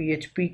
PHP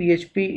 PHP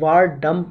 var dump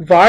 var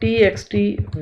TXT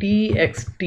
TXT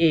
A.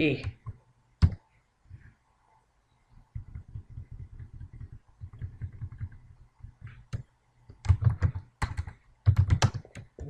$A.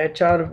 HR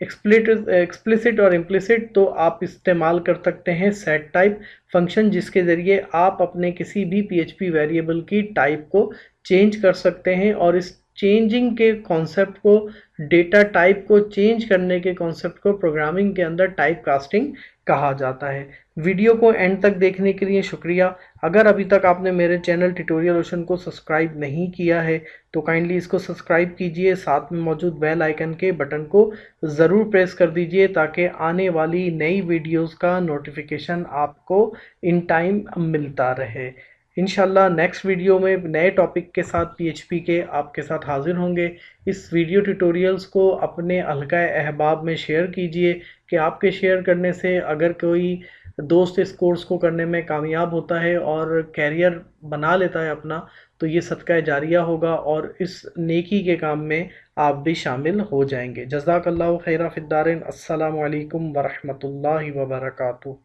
explicit और implicit, तो आप इस्तेमाल कर सकते हैं सेट टाइप फंक्शन, जिसके ज़रिए आप अपने किसी भी PHP वेरिएबल की टाइप को चेंज कर सकते हैं। और इस चेंजिंग के कॉन्सेप्ट को, डेटा टाइप को चेंज करने के कॉन्सेप्ट को प्रोग्रामिंग के अंदर टाइप कास्टिंग कहा जाता है। वीडियो को एंड तक देखने के लिए शुक्रिया। अगर अभी तक आपने मेरे चैनल ट्यूटोरियल ओशन को सब्सक्राइब नहीं किया है तो काइंडली इसको सब्सक्राइब कीजिए, साथ में मौजूद बेल आइकन के बटन को ज़रूर प्रेस कर दीजिए ताकि आने वाली नई वीडियोस का नोटिफिकेशन आपको इन टाइम मिलता रहे। इंशाल्लाह नेक्स्ट वीडियो में नए टॉपिक के साथ PHP के आपके साथ हाजिर होंगे। इस वीडियो ट्यूटोरियल्स को अपने हल्का अहबाब में शेयर कीजिए कि आपके शेयर करने से अगर कोई दोस्त इस कोर्स को करने में कामयाब होता है और कैरियर बना लेता है अपना, तो ये सदका जारिया होगा और इस नेकी के काम में आप भी शामिल हो जाएंगे। जज़ाकल्लाहु खैरा फिद्दारिन। अस्सलामु अलैकुम वरहमतुल्लाहि वबरकातुहू।